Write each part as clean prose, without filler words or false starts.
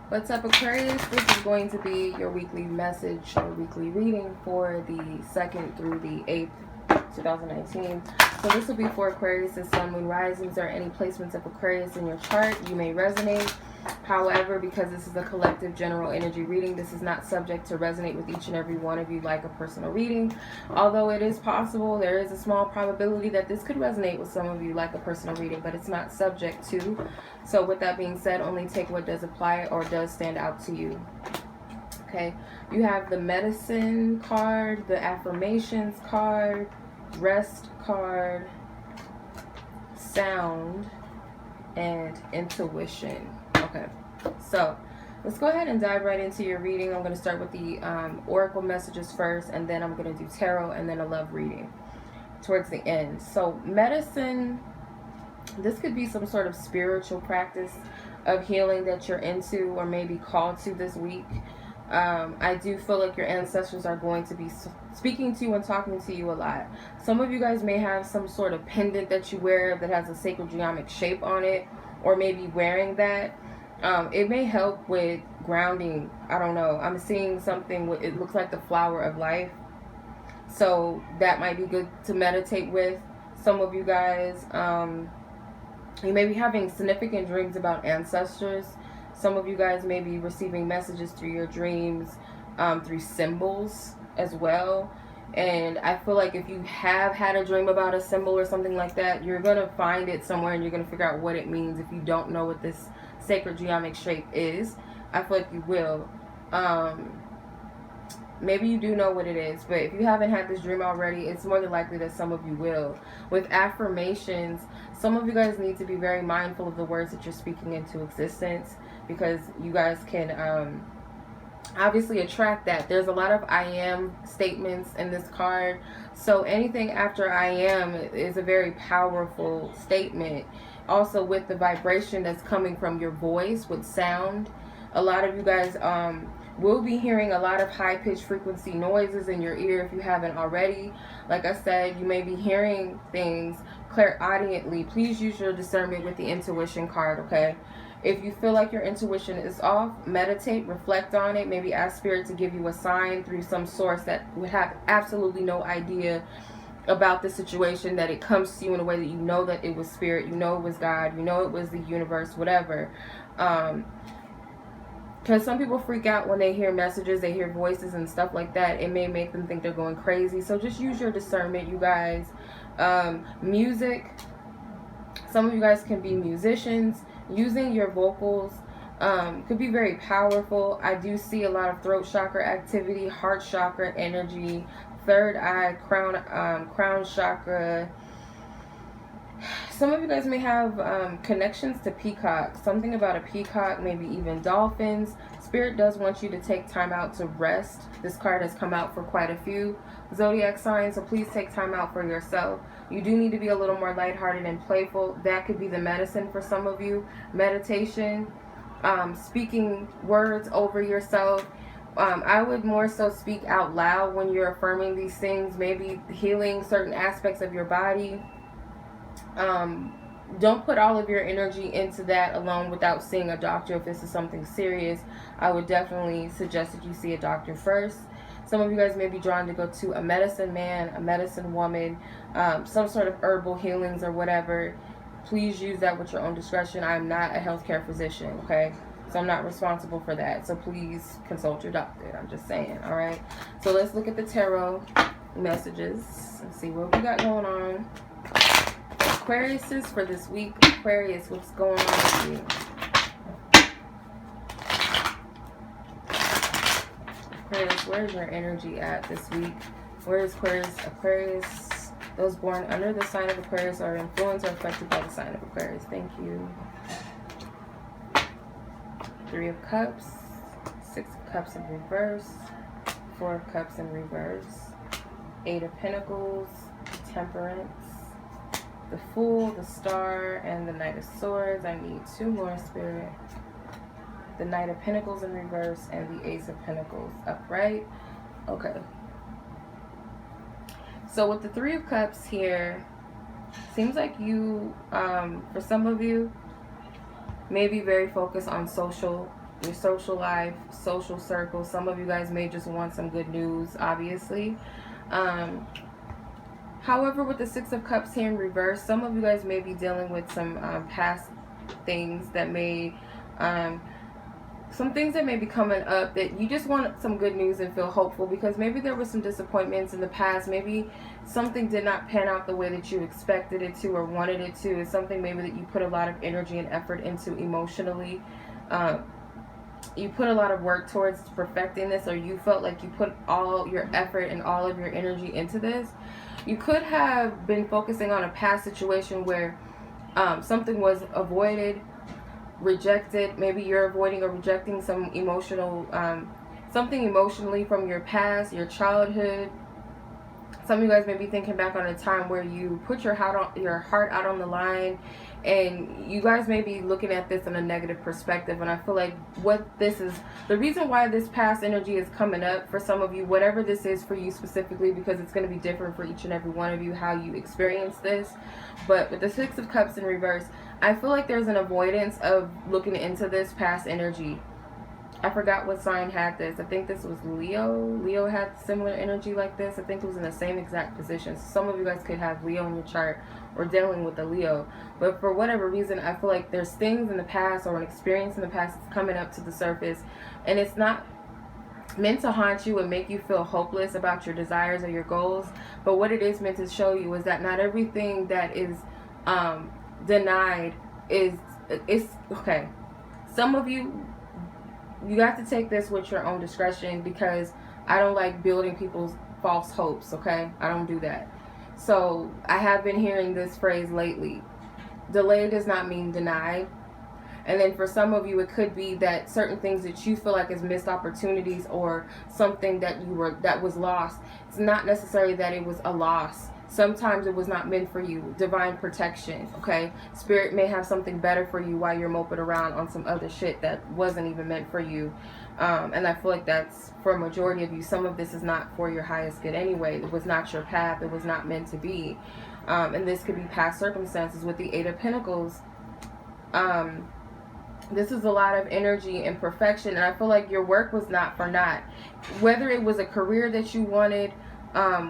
What's up, Aquarius? This is going to be your weekly message or weekly reading for the 2nd through the 8th, 2019. So this will be for Aquarius, Sun, Moon, Risings, or any placements of Aquarius in your chart. You may resonate. However, because this is a collective general energy reading, this is not subject to resonate with each and every one of you like a personal reading. Although it is possible, there is a small probability that this could resonate with some of you like a personal reading, but it's not subject to. So with that being said, only take what does apply or does stand out to you. Okay, you have the medicine card, the affirmations card, rest card, sound, and intuition. Okay, so let's go ahead and dive right into your reading. I'm going to start with the oracle messages first, and then I'm going to do tarot, and then a love reading towards the end. So medicine, this could be some sort of spiritual practice of healing that you're into or maybe called to this week. I do feel like your ancestors are going to be speaking to you and talking to you a lot. Some of you guys may have some sort of pendant that you wear that has a sacred geometric shape on it, or maybe wearing that. It may help with grounding. I don't know. I'm seeing something with, it looks like the flower of life. So that might be good to meditate with. Some of you guys, you may be having significant dreams about ancestors. Some of you guys may be receiving messages through your dreams, through symbols as well. And I feel like if you have had a dream about a symbol or something like that, you're going to find it somewhere and you're going to figure out what it means. If you don't know what this sacred geometric shape is, I feel like you will. Maybe you do know what it is, but if you haven't had this dream already, it's more than likely that some of you will. With affirmations, some of you guys need to be very mindful of the words that you're speaking into existence, because you guys can obviously attract that. There's a lot of I am statements in this card, so anything after I am is a very powerful statement. Also with the vibration that's coming from your voice with sound, a lot of you guys will be hearing a lot of high-pitched frequency noises in your ear if you haven't already. Like I said, you may be hearing things clairaudiently. Please use your discernment with the intuition card, okay? If you feel like your intuition is off, meditate, reflect on it. Maybe ask Spirit to give you a sign through some source that would have absolutely no idea about the situation, that it comes to you in a way that you know that it was Spirit, you know it was God, you know it was the universe, whatever. Because some people freak out when they hear messages, they hear voices and stuff like that. It may make them think they're going crazy. So just use your discernment, you guys. Music. Some of you guys can be musicians. Using your vocals could be very powerful. I do see a lot of throat chakra activity, heart chakra energy, third eye, crown chakra. Some of you guys may have connections to peacocks. Something about a peacock, maybe even dolphins. Spirit does want you to take time out to rest. This card has come out for quite a few zodiac signs, so please take time out for yourself. You do need to be a little more lighthearted and playful. That could be the medicine for some of you. Meditation, speaking words over yourself. I would more so speak out loud when you're affirming these things, maybe healing certain aspects of your body. Don't put all of your energy into that alone without seeing a doctor. If this is something serious, I would definitely suggest that you see a doctor first. Some of you guys may be drawn to go to a medicine man, a medicine woman, some sort of herbal healings or whatever. Please use that with your own discretion. I'm not a healthcare physician, okay? So I'm not responsible for that. So please consult your doctor. I'm just saying, all right? So let's look at the tarot messages and see what we got going on. Aquarius for this week. Aquarius, what's going on with you? Aquarius, where's your energy at this week? Where is Aquarius? Aquarius, those born under the sign of Aquarius are influenced or affected by the sign of Aquarius. Thank you. 3 of Cups, 6 of Cups in reverse, 4 of Cups in reverse, 8 of Pentacles, Temperance, the Fool, the Star, and the Knight of Swords. I need 2 more, Spirit. The Knight of Pentacles in reverse and the Ace of Pentacles upright. Okay. So with the 3 of Cups here, seems like you, for some of you, may be very focused on social your social life, social circle. Some of you guys may just want some good news, obviously. However, with the Six of Cups here in reverse, some of you guys may be dealing with some past things that may, some things that may be coming up that you just want some good news and feel hopeful, because maybe there were some disappointments in the past. Maybe something did not pan out the way that you expected it to or wanted it to. It's something maybe that you put a lot of energy and effort into emotionally. You put a lot of work towards perfecting this, or you felt like you put all your effort and all of your energy into this. You could have been focusing on a past situation where something was avoided, rejected. Maybe you're avoiding or rejecting some emotional, something emotionally from your past, your childhood. Some of you guys may be thinking back on a time where you put your heart out on the line, and you guys may be looking at this in a negative perspective. And I feel like what this is, the reason why this past energy is coming up for some of you, whatever this is for you specifically, because it's going to be different for each and every one of you how you experience this. But with the Six of Cups in reverse, I feel like there's an avoidance of looking into this past energy. I forgot what sign had this. I think this was Leo. Leo had similar energy like this. I think it was in the same exact position. So some of you guys could have Leo in your chart or dealing with a Leo. But for whatever reason, I feel like there's things in the past or an experience in the past that's coming up to the surface. And it's not meant to haunt you and make you feel hopeless about your desires or your goals. But what it is meant to show you is that not everything that is denied is okay. Some of you have to take this with your own discretion, because I don't like building people's false hopes, okay? I don't do that. So I have been hearing this phrase lately. Delay does not mean denied. And then for some of you, it could be that certain things that you feel like is missed opportunities or something that was lost. It's not necessarily that it was a loss. Sometimes it was not meant for you. Divine protection, okay? Spirit may have something better for you while you're moping around on some other shit that wasn't even meant for you. And I feel like that's for a majority of you. Some of this is not for your highest good anyway. It was not your path. It was not meant to be. And this could be past circumstances with the Eight of Pentacles. This is a lot of energy and perfection. And I feel like your work was not for naught. Whether it was a career that you wanted,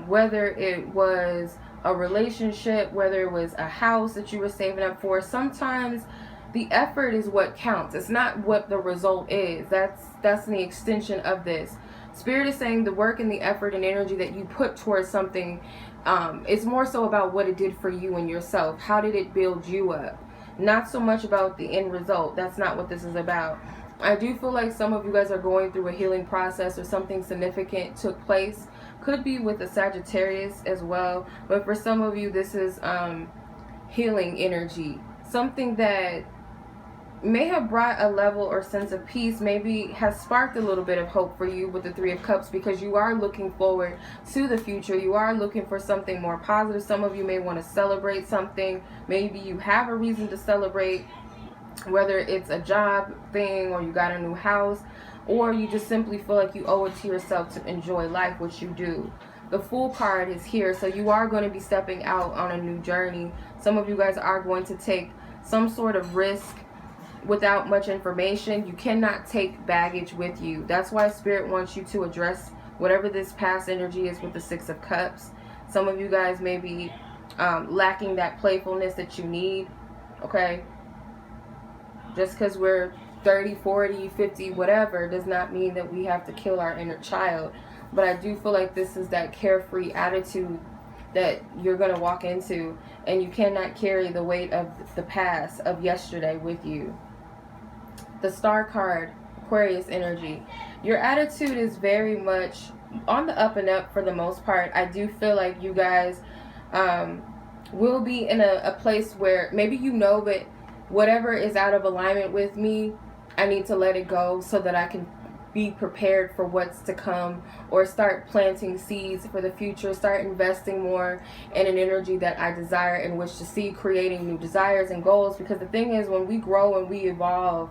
whether it was a relationship, whether it was a house that you were saving up for, sometimes the effort is what counts. It's not what the result is. That's the extension of this. Spirit is saying the work and the effort and energy that you put towards something, it's more so about what it did for you and yourself. How did it build you up? Not so much about the end result. That's not what this is about. I do feel like some of you guys are going through a healing process, or something significant took place. Could be with a Sagittarius as well. But for some of you, this is healing energy. Something that may have brought a level or sense of peace, maybe has sparked a little bit of hope for you with the Three of Cups, because you are looking forward to the future. You are looking for something more positive. Some of you may want to celebrate something. Maybe you have a reason to celebrate, whether it's a job thing or you got a new house, or you just simply feel like you owe it to yourself to enjoy life, which you do. The Fool card is here, so you are going to be stepping out on a new journey. Some of you guys are going to take some sort of risk without much information. You cannot take baggage with you. That's why Spirit wants you to address whatever this past energy is with the Six of Cups. Some of you guys may be lacking that playfulness that you need, okay? Just because we're 30, 40, 50, whatever, does not mean that we have to kill our inner child. But I do feel like this is that carefree attitude that you're going to walk into, and you cannot carry the weight of the past, of yesterday, with you. The Star card, Aquarius energy. Your attitude is very much on the up and up for the most part. I do feel like you guys will be in a place where maybe you know that whatever is out of alignment with me, I need to let it go so that I can be prepared for what's to come, or start planting seeds for the future, start investing more in an energy that I desire and wish to see, creating new desires and goals. Because the thing is, when we grow and we evolve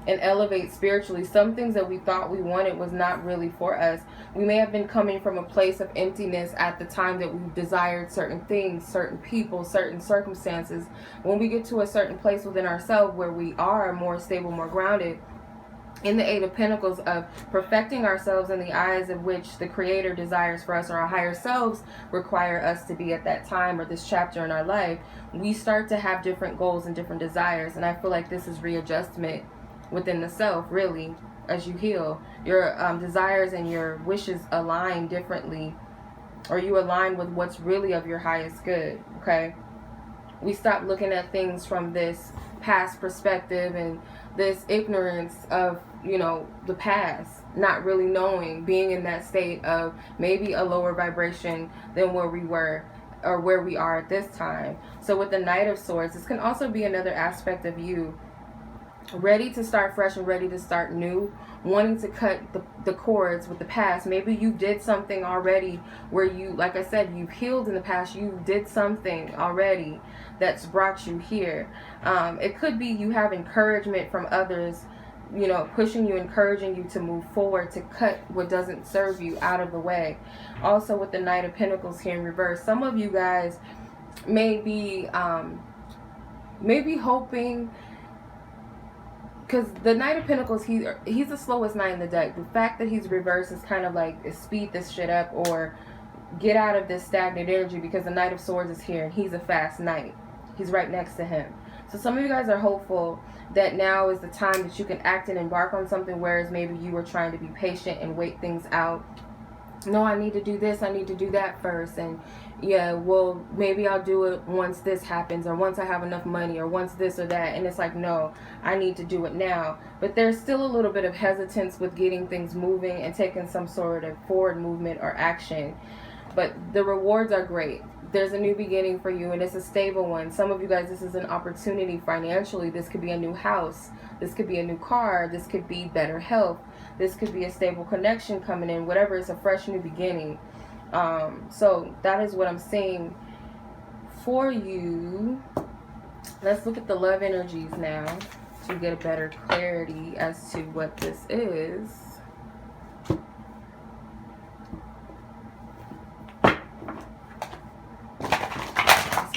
and elevate spiritually, some things that we thought we wanted was not really for us. We may have been coming from a place of emptiness at the time that we desired certain things, certain people, certain circumstances. When we get to a certain place within ourselves where we are more stable, more grounded, in the Eight of Pentacles of perfecting ourselves in the eyes of which the Creator desires for us, or our higher selves require us to be at that time or this chapter in our life, we start to have different goals and different desires. And I feel like this is readjustment within the self, really, as you heal. Your desires and your wishes align differently, or you align with what's really of your highest good, okay? We stop looking at things from this past perspective and this ignorance of, you know, the past, not really knowing, being in that state of maybe a lower vibration than where we were or where we are at this time. So with the Knight of Swords, this can also be another aspect of you ready to start fresh and ready to start new, wanting to cut the cords with the past. Maybe you did something already where you, like I said, you've healed in the past. You did something already that's brought you here. It could be you have encouragement from others, you know, pushing you, encouraging you to move forward, to cut what doesn't serve you out of the way. Also with the Knight of Pentacles here in reverse, some of you guys may be hoping, because the Knight of Pentacles, he's the slowest knight in the deck. The fact that he's reversed is kind of like speed this shit up or get out of this stagnant energy, because the Knight of Swords is here and he's a fast knight. He's right next to him. So some of you guys are hopeful that now is the time that you can act and embark on something, whereas maybe you were trying to be patient and wait things out. No, I need to do this, I need to do that first, and yeah, well, maybe I'll do it once this happens, or once I have enough money, or once this or that. And it's like, no, I need to do it now. But there's still a little bit of hesitance with getting things moving and taking some sort of forward movement or action. But the rewards are great. There's a new beginning for you, and it's a stable one. Some of you guys, this is an opportunity financially. This could be a new house. This could be a new car. This could be better health. This could be a stable connection coming in. Whatever, it's a fresh new beginning. So that is what I'm seeing for you. Let's look at the love energies now to get a better clarity as to what this is.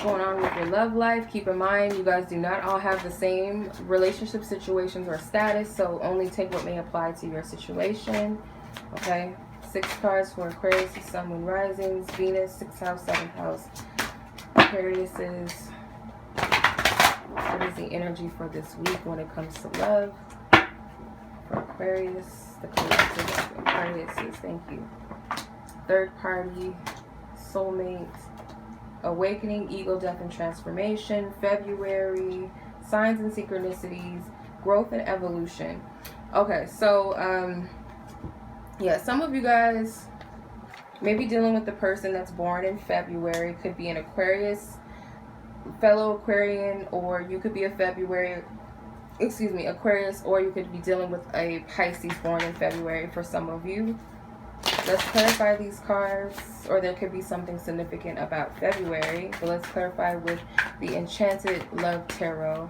Going on with your love life. Keep in mind, you guys do not all have the same relationship situations or status, so only take what may apply to your situation. Okay, 6 cards for Aquarius, Sun, Moon, Risings, Venus, 6th house, 7th house, Aquariuses. What is the energy for this week when it comes to love for Aquarius? The collective of Aquariuses. Thank you. Third party, soulmate, awakening, ego, death, and transformation, February, signs and synchronicities, growth and evolution. Okay, so yeah, some of you guys may be dealing with the person that's born in February. Could be an Aquarius, fellow Aquarian, or you could be a Aquarius, or you could be dealing with a Pisces born in February for some of you. Let's clarify these cards, or there could be something significant about February. But let's clarify with the Enchanted Love Tarot.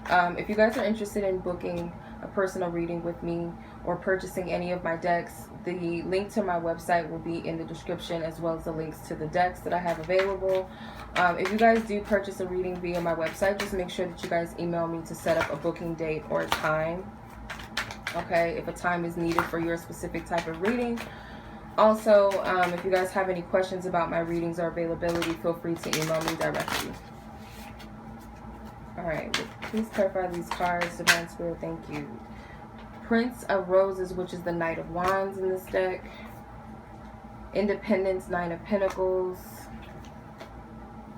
If you guys are interested in booking a personal reading with me or purchasing any of my decks, the link to my website will be in the description, as well as the links to the decks that I have available. If you guys do purchase a reading via my website, just make sure that you guys email me to set up a booking date or a time. Okay, if a time is needed for your specific type of reading. Also, if you guys have any questions about my readings or availability, feel free to email me directly. Alright, please clarify these cards. Divine Spirit, thank you. Prince of Roses, which is the Knight of Wands in this deck. Independence, 9 of Pentacles.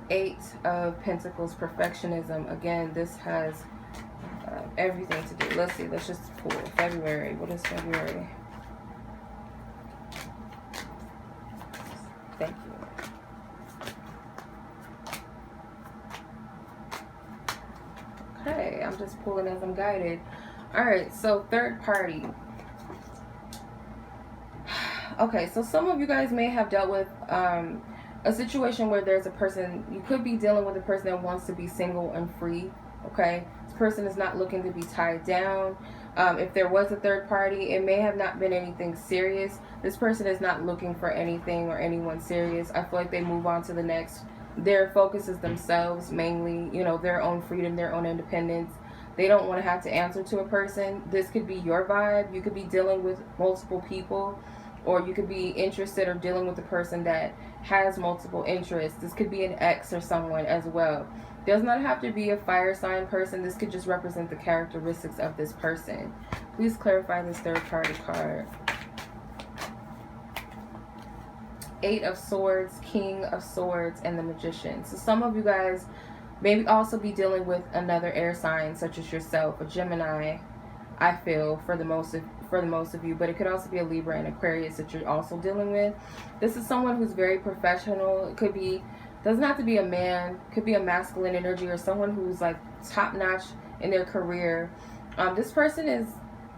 8 of Pentacles, perfectionism. Again, this has everything to do. Let's see, let's just pull February. What is February? Thank you. Okay, I'm just pulling as I'm guided. Alright, so third party. Okay, so some of you guys may have dealt with a situation where there's a person, you could be dealing with a person that wants to be single and free. Okay, this person is not looking to be tied down. If there was a third party, it may have not been anything serious. This person is not looking for anything or anyone serious. I feel like they move on to the next. Their focus is themselves mainly, you know, their own freedom, their own independence. They don't want to have to answer to a person. This could be your vibe. You could be dealing with multiple people, or you could be interested or dealing with a person that has multiple interests. This could be an ex or someone as well. Does not have to be a fire sign person. This could just represent the characteristics of this person. Please clarify this third party card. Eight of Swords, King of Swords, and the Magician. So some of you guys maybe also be dealing with another air sign, such as yourself, a Gemini, I feel, for the most of you, but it could also be a Libra and Aquarius that you're also dealing with. This is someone who's very professional. It could be, doesn't have to be a man, could be a masculine energy, or someone who's like top-notch in their career. This person is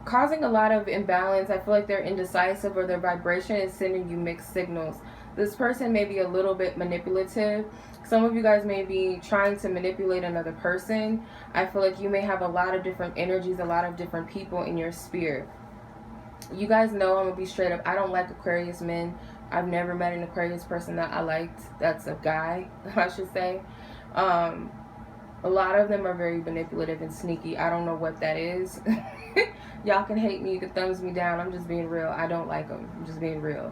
causing a lot of imbalance. I feel like they're indecisive, or their vibration is sending you mixed signals. This person may be a little bit manipulative. Some of you guys may be trying to manipulate another person. I feel like you may have a lot of different energies, a lot of different people in your sphere. You guys know, I'm going to be straight up, I don't like Aquarius men. I've never met an Aquarius person that I liked. That's a guy, I should say. A lot of them are very manipulative and sneaky. I don't know what that is. Y'all can hate me, you can thumbs me down. I'm just being real. I don't like them. I'm just being real.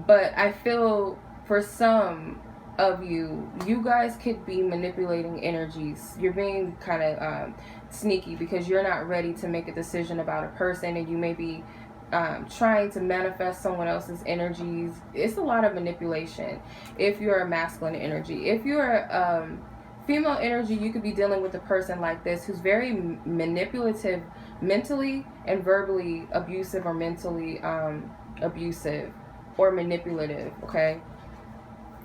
But I feel for some of you, you guys could be manipulating energies. You're being kind of sneaky because you're not ready to make a decision about a person, and you may be trying to manifest someone else's energies. It's a lot of manipulation if you're a masculine energy. If you're a female energy, you could be dealing with a person like this who's very manipulative, mentally and verbally abusive, or mentally abusive or manipulative, okay?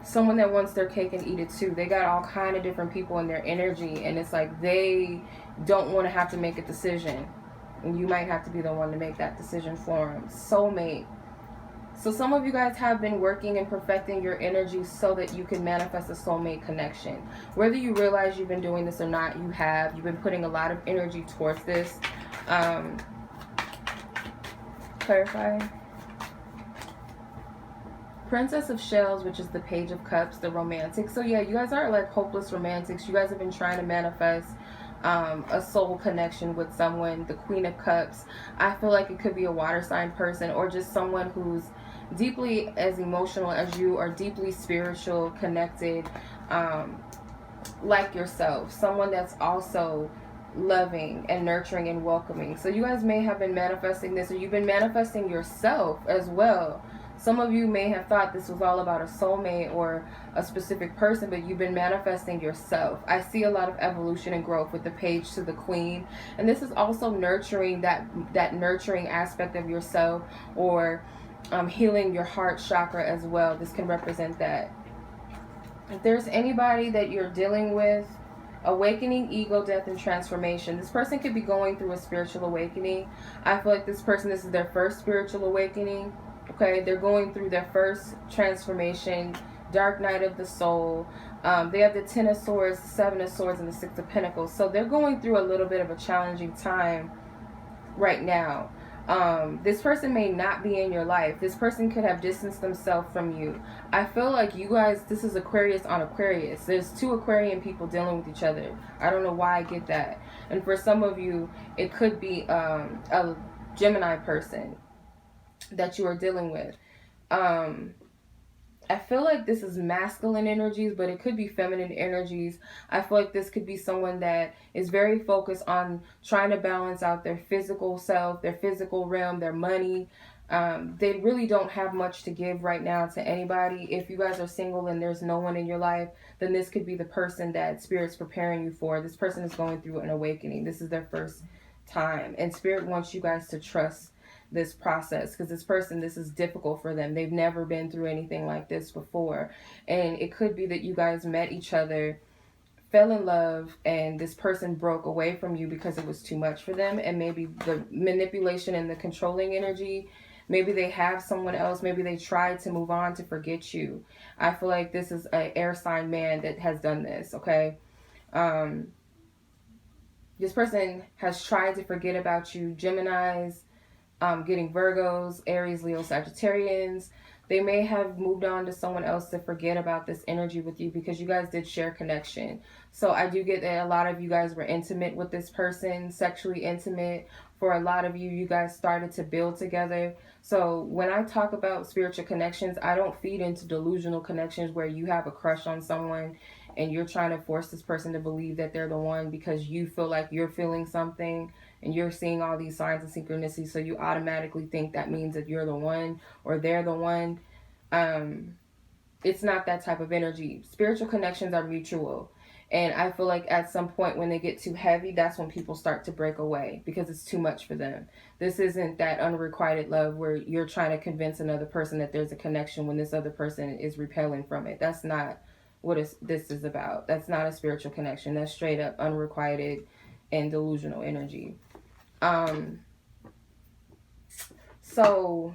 Someone that wants their cake and eat it too. They got all kind of different people in their energy, and it's like they don't want to have to make a decision, and you might have to be the one to make that decision for them. Soulmate. So some of you guys have been working and perfecting your energy so that you can manifest a soulmate connection. Whether you realize you've been doing this or not, you have. You've been putting a lot of energy towards this. Clarify. Princess of Shells, which is the Page of Cups, the romantic. So yeah, you guys are like hopeless romantics. You guys have been trying to manifest a soul connection with someone. The Queen of Cups. I feel like it could be a water sign person, or just someone who's deeply as emotional as you, or deeply spiritual, connected, like yourself. Someone that's also loving and nurturing and welcoming. So you guys may have been manifesting this, or you've been manifesting yourself as well. Some of you may have thought this was all about a soulmate or a specific person, but you've been manifesting yourself. I see a lot of evolution and growth with the Page to the Queen. And this is also nurturing that nurturing aspect of yourself, or healing your heart chakra as well. This can represent that. If there's anybody that you're dealing with, awakening, ego, death, and transformation. This person could be going through a spiritual awakening. I feel like this person, this is their first spiritual awakening. Okay, they're going through their first transformation, dark night of the soul. They have the 10 of Swords, 7 of Swords, and the 6 of Pentacles. So they're going through a little bit of a challenging time right now. This person may not be in your life. This person could have distanced themselves from you. I feel like you guys, this is Aquarius on Aquarius. There's two Aquarian people dealing with each other. I don't know why I get that. And for some of you, it could be a Gemini person that you are dealing with. I feel like this is masculine energies, but it could be feminine energies. I feel like this could be someone that is very focused on trying to balance out their physical self, their physical realm, their money. They really don't have much to give right now to anybody. If you guys are single and there's no one in your life, then this could be the person that Spirit's preparing you for. This person is going through an awakening. This is their first time. And Spirit wants you guys to trust this process, because this person, this is difficult for them. They've never been through anything like this before. And it could be that you guys met each other, fell in love, and this person broke away from you because it was too much for them. And maybe the manipulation and the controlling energy, maybe they have someone else, maybe they tried to move on to forget you. I feel like this is an air sign man that has done this, okay? This person has tried to forget about you. Geminis, getting Virgos, Aries, Leo, Sagittarians. They may have moved on to someone else to forget about this energy with you because you guys did share connection. So I do get that a lot of you guys were intimate with this person, sexually intimate. For a lot of you, you guys started to build together. So when I talk about spiritual connections, I don't feed into delusional connections where you have a crush on someone and you're trying to force this person to believe that they're the one because you feel like you're feeling something and you're seeing all these signs and synchronicities, so you automatically think that means that you're the one or they're the one. It's not that type of energy. Spiritual connections are mutual. And I feel like at some point when they get too heavy, that's when people start to break away because it's too much for them. This isn't that unrequited love where you're trying to convince another person that there's a connection when this other person is repelling from it. That's not what this is about. That's not a spiritual connection. That's straight up unrequited and delusional energy. So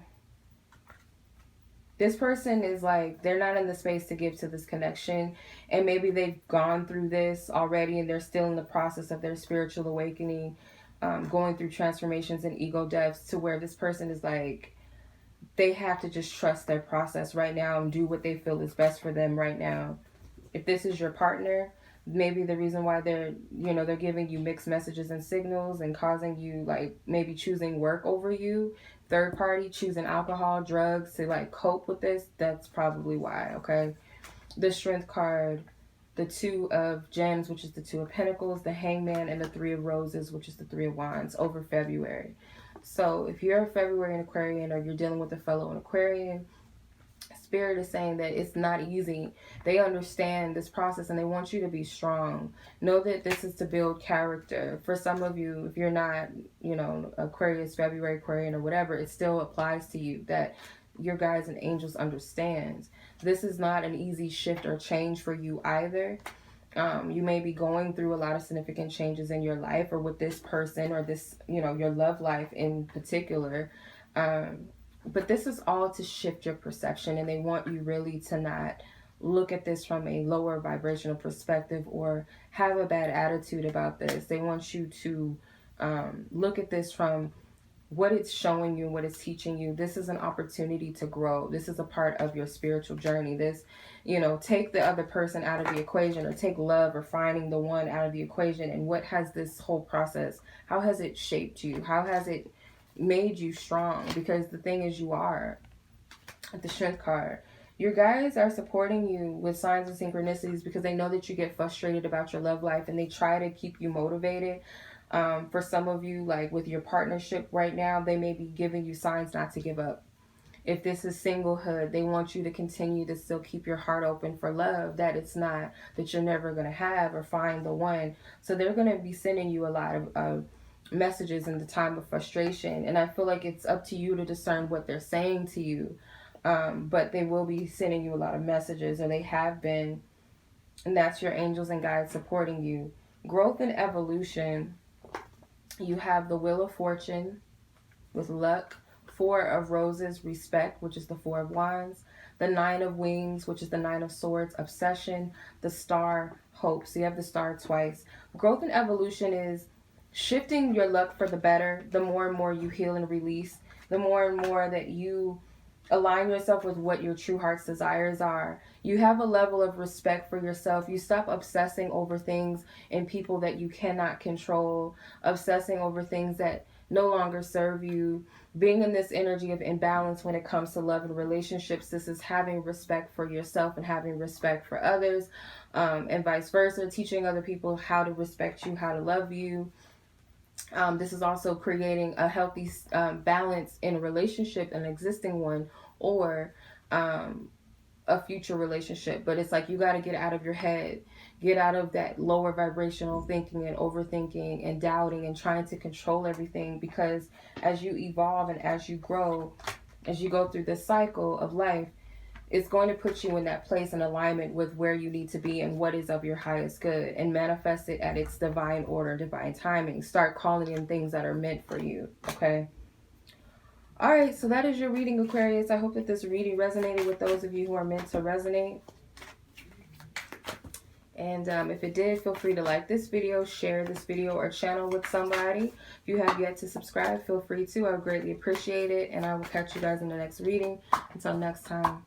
this person is like, they're not in the space to give to this connection, and maybe they've gone through this already and they're still in the process of their spiritual awakening, going through transformations and ego deaths, to where this person is like, they have to just trust their process right now and do what they feel is best for them right now. If this is your partner, maybe the reason why they're giving you mixed messages and signals and causing you, like, maybe choosing work over you, third party, choosing alcohol, drugs to like cope with this, that's probably why. Okay, the Strength card, the Two of Gems, which is the Two of Pentacles, the Hangman, and the Three of Roses, which is the Three of Wands, over February. So if you're a February Aquarian, or you're dealing with a fellow Aquarian, Spirit is saying that it's not easy. They understand this process and they want you to be strong. Know that this is to build character. For some of you, if you're not, Aquarius, February Aquarian, or whatever, it still applies to you, that your guides and angels understand. This is not an easy shift or change for you either. You may be going through a lot of significant changes in your life, or with this person, or this, your love life in particular. But this is all to shift your perception, and they want you really to not look at this from a lower vibrational perspective or have a bad attitude about this. They want you to look at this from what it's showing you, what it's teaching you. This is an opportunity to grow. This is a part of your spiritual journey. This, take the other person out of the equation, or take love or finding the one out of the equation. And what has this whole process, how has it shaped you? How has it made you strong? Because the thing is, you are. The Strength card, your guides are supporting you with signs and synchronicities because they know that you get frustrated about your love life, and they try to keep you motivated. For some of you, like with your partnership right now, they may be giving you signs not to give up. If this is singlehood, they want you to continue to still keep your heart open for love, that it's not that you're never going to have or find the one. So they're going to be sending you a lot of messages in the time of frustration, and I feel like it's up to you to discern what they're saying to you. But they will be sending you a lot of messages, or they have been, and that's your angels and guides supporting you. Growth and evolution. You have the Wheel of Fortune with luck, Four of Roses, respect, which is the Four of Wands, the Nine of Wings, which is the Nine of Swords, obsession, the Star, hope. So you have the Star twice. Growth and evolution is shifting your luck for the better. The more and more you heal and release, the more and more that you align yourself with what your true heart's desires are. You have a level of respect for yourself. You stop obsessing over things and people that you cannot control, obsessing over things that no longer serve you. Being in this energy of imbalance when it comes to love and relationships, this is having respect for yourself and having respect for others, and vice versa, teaching other people how to respect you, how to love you. This is also creating a healthy balance in a relationship, an existing one, or a future relationship. But it's like you got to get out of your head, get out of that lower vibrational thinking and overthinking and doubting and trying to control everything, because as you evolve and as you grow, as you go through this cycle of life, it's going to put you in that place in alignment with where you need to be and what is of your highest good, and manifest it at its divine order, divine timing. Start calling in things that are meant for you, okay? All right, so that is your reading, Aquarius. I hope that this reading resonated with those of you who are meant to resonate. And if it did, feel free to like this video, share this video or channel with somebody. If you have yet to subscribe, feel free to. I would greatly appreciate it. And I will catch you guys in the next reading. Until next time.